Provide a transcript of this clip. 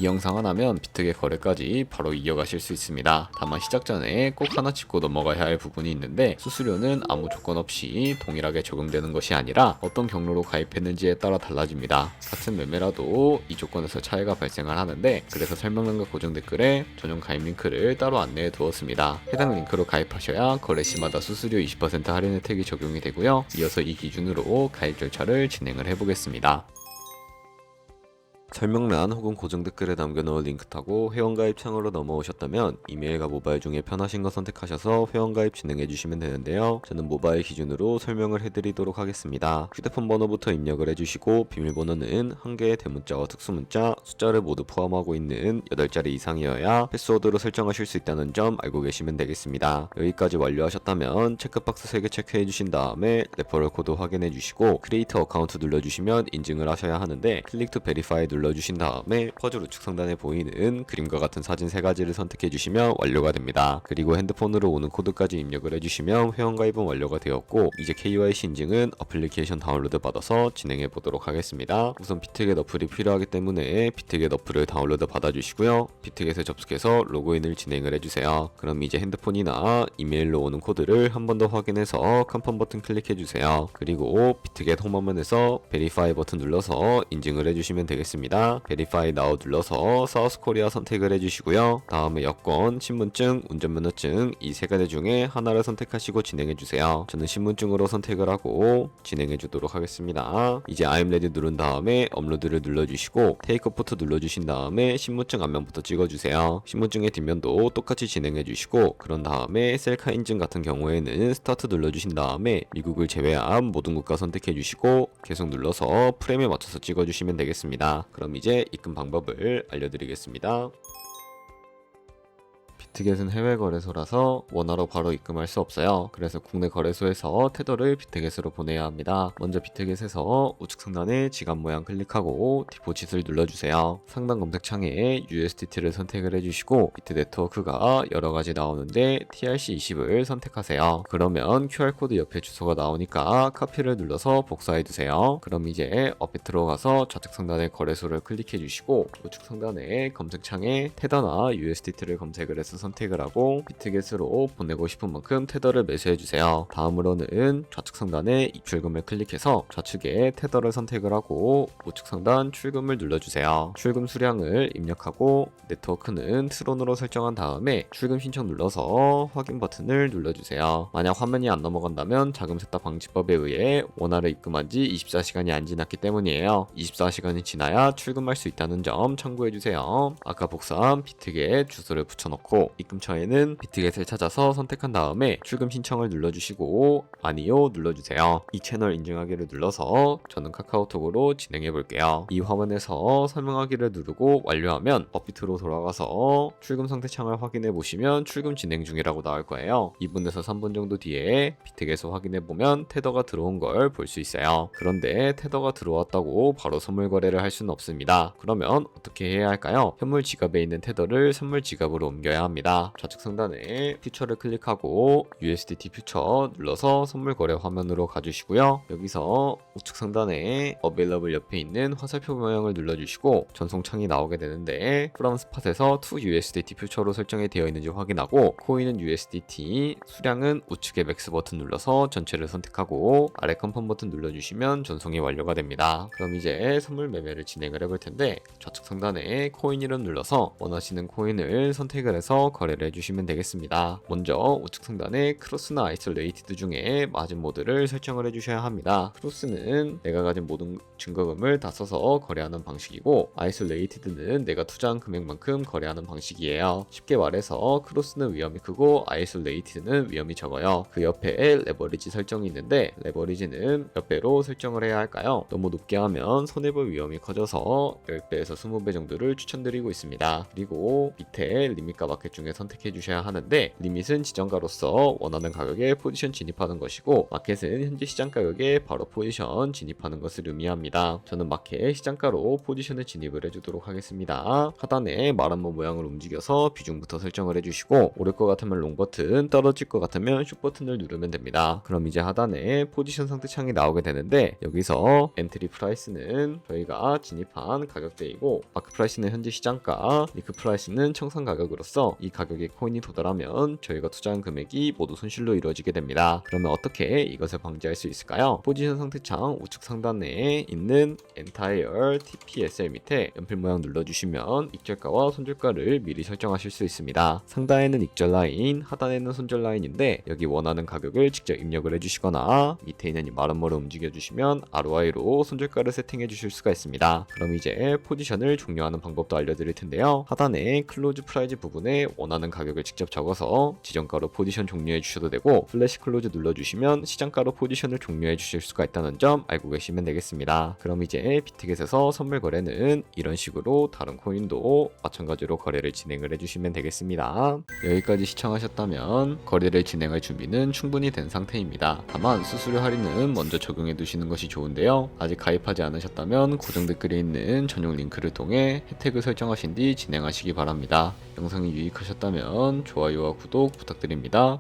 이 영상 하나면 비트겟 거래까지 바로 이어가실 수 있습니다. 다만 시작 전에 꼭 하나 짚고 넘어가야 할 부분이 있는데, 수수료는 아무 조건 없이 동일하게 적용되는 것이 아니라 어떤 경로로 가입했는지에 따라 달라집니다. 같은 매매라도 이 조건에서 차이가 발생을 하는데, 그래서 설명란과 고정 댓글에 전용 가입 링크를 따로 안내해 두었습니다. 해당 링크로 가입하셔야 거래 시마다 수수료 20% 할인 혜택이 적용이 되고요. 이어서 이 기준으로 가입 절차를 진행을 해보겠습니다. 설명란 혹은 고정 댓글에 남겨놓은 링크 타고 회원가입 창으로 넘어오셨다면 이메일과 모바일 중에 편하신 거 선택하셔서 회원가입 진행해주시면 되는데요. 저는 모바일 기준으로 설명을 해드리도록 하겠습니다. 휴대폰 번호부터 입력을 해주시고, 비밀번호는 한 개의 대문자와 특수문자, 숫자를 모두 포함하고 있는 8자리 이상이어야 패스워드로 설정하실 수 있다는 점 알고 계시면 되겠습니다. 여기까지 완료하셨다면 체크박스 3개 체크해주신 다음에 레퍼럴 코드 확인해주시고, 크리에이터 어카운트 눌러주시면 인증을 하셔야 하는데, 클릭 투 베리파이 눌러주신 다음에 퍼즐 우측 상단에 보이는 그림과 같은 사진 3가지를 선택해주시면 완료가 됩니다. 그리고 핸드폰으로 오는 코드까지 입력을 해주시면 회원가입은 완료가 되었고, 이제 KYC 인증은 어플리케이션 다운로드 받아서 진행해 보도록 하겠습니다. 우선 비트겟 어플이 필요하기 때문에 비트겟 어플을 다운로드 받아주시고요. 비트겟에 접속해서 로그인을 진행을 해주세요. 그럼 이제 핸드폰이나 이메일로 오는 코드를 한 번 더 확인해서 컨펌 버튼 클릭해주세요. 그리고 비트겟 홈화면에서 베리파이 버튼 눌러서 인증을 해주시면 되겠습니다. 베리파이 나우 눌러서 사우스 코리아 선택을 해주시고요. 다음에 여권, 신분증, 운전면허증 이 3가지 중에 하나를 선택하시고 진행해주세요. 저는 신분증으로 선택을 하고 진행해주도록 하겠습니다. 이제 I'm ready 누른 다음에 업로드를 눌러주시고 테이크 포토 눌러주신 다음에 신분증 앞면부터 찍어주세요. 신분증의 뒷면도 똑같이 진행해주시고, 그런 다음에 셀카 인증 같은 경우에는 스타트 눌러주신 다음에 미국을 제외한 모든 국가 선택해주시고 계속 눌러서 프레임에 맞춰서 찍어주시면 되겠습니다. 그럼 이제 입금 방법을 알려드리겠습니다. 비트겟은 해외 거래소라서 원화로 바로 입금할 수 없어요. 그래서 국내 거래소에서 테더를 비트겟으로 보내야 합니다. 먼저 비트겟에서 우측 상단에 지갑 모양 클릭하고 디포짓을 눌러주세요. 상단 검색창에 USDT를 선택을 해주시고, 비트 네트워크가 여러가지 나오는데 TRC20을 선택하세요. 그러면 QR코드 옆에 주소가 나오니까 카피를 눌러서 복사해두세요. 그럼 이제 업에 들어가서 좌측 상단에 거래소를 클릭해주시고, 우측 상단에 검색창에 테더나 USDT를 검색을 해서 선택을 하고 비트겟으로 보내고 싶은 만큼 테더를 매수해주세요. 다음으로는 좌측 상단에 입출금을 클릭해서 좌측에 테더를 선택을 하고 우측 상단 출금을 눌러주세요. 출금 수량을 입력하고 네트워크는 트론으로 설정한 다음에 출금 신청 눌러서 확인 버튼을 눌러주세요. 만약 화면이 안 넘어간다면 자금 세탁 방지법에 의해 원화를 입금한 지 24시간이 안 지났기 때문이에요. 24시간이 지나야 출금할 수 있다는 점 참고해주세요. 아까 복사한 비트겟 주소를 붙여넣고 입금처에는 비트겟을 찾아서 선택한 다음에 출금 신청을 눌러주시고 아니요 눌러주세요. 이 채널 인증하기를 눌러서 저는 카카오톡으로 진행해 볼게요. 이 화면에서 설명하기를 누르고 완료하면 업비트로 돌아가서 출금 상태 창을 확인해 보시면 출금 진행 중이라고 나올 거예요. 2분에서 3분 정도 뒤에 비트겟을 확인해 보면 테더가 들어온 걸 볼 수 있어요. 그런데 테더가 들어왔다고 바로 선물 거래를 할 수는 없습니다. 그러면 어떻게 해야 할까요? 현물 지갑에 있는 테더를 선물 지갑으로 옮겨야 합니다. 좌측 상단에 퓨처를 클릭하고 USDT 퓨처 눌러서 선물 거래 화면으로 가주시고요. 여기서 우측 상단에 Available 옆에 있는 화살표 모양을 눌러주시고 전송창이 나오게 되는데, From Spot에서 To USDT 퓨처로 설정이 되어 있는지 확인하고 코인은 USDT, 수량은 우측의 맥스 버튼 눌러서 전체를 선택하고 아래 컨펌 버튼 눌러주시면 전송이 완료가 됩니다. 그럼 이제 선물 매매를 진행을 해볼 텐데, 좌측 상단에 코인 이름 눌러서 원하시는 코인을 선택을 해서 거래를 해주시면 되겠습니다. 먼저 우측 상단에 크로스나 아이솔레이티드 중에 마진 모드를 설정을 해주셔야 합니다. 크로스는 내가 가진 모든 증거금을 다 써서 거래하는 방식이고, 아이솔레이티드는 내가 투자한 금액만큼 거래하는 방식이에요. 쉽게 말해서 크로스는 위험이 크고 아이솔레이티드는 위험이 적어요. 그 옆에 레버리지 설정이 있는데, 레버리지는 몇 배로 설정을 해야 할까요? 너무 높게 하면 손해볼 위험이 커져서 10배에서 20배 정도를 추천드리고 있습니다. 그리고 밑에 리밋과 마켓 중에 선택해 주셔야 하는데, 리밋은 지정가로서 원하는 가격에 포지션 진입하는 것이고, 마켓은 현재 시장 가격에 바로 포지션 진입하는 것을 의미합니다. 저는 마켓 시장가로 포지션을 진입을 해주도록 하겠습니다. 하단에 말한번 모양을 움직여서 비중부터 설정을 해주시고, 오를 것 같으면 롱 버튼, 떨어질 것 같으면 숏 버튼을 누르면 됩니다. 그럼 이제 하단에 포지션 상태창이 나오게 되는데, 여기서 엔트리 프라이스는 저희가 진입한 가격대이고, 마크 프라이스는 현재 시장가, 리크 프라이스는 청산 가격으로서 이 가격에 코인이 도달하면 저희가 투자한 금액이 모두 손실로 이루어지게 됩니다. 그러면 어떻게 이것을 방지할 수 있을까요? 포지션 상태창 우측 상단에 있는 Entire TPSL 밑에 연필 모양 눌러주시면 익절가와 손절가를 미리 설정하실 수 있습니다. 상단에는 익절 라인, 하단에는 손절 라인인데, 여기 원하는 가격을 직접 입력을 해주시거나 밑에 있는 이 마름모를 움직여주시면 ROI로 손절가를 세팅해 주실 수가 있습니다. 그럼 이제 포지션을 종료하는 방법도 알려드릴 텐데요. 하단에 클로즈 프라이즈 부분에 원하는 가격을 직접 적어서 지정가로 포지션 종료해 주셔도 되고, 플래시 클로즈 눌러주시면 시장가로 포지션을 종료해 주실 수가 있다는 점 알고 계시면 되겠습니다. 그럼 이제 비트겟에서 선물 거래는 이런 식으로 다른 코인도 마찬가지로 거래를 진행을 해주시면 되겠습니다. 여기까지 시청하셨다면 거래를 진행할 준비는 충분히 된 상태입니다. 다만 수수료 할인은 먼저 적용해 두시는 것이 좋은데요. 아직 가입하지 않으셨다면 고정 댓글에 있는 전용 링크를 통해 혜택을 설정하신 뒤 진행하시기 바랍니다. 영상이 유익하셨다면 좋아요와 구독 부탁드립니다.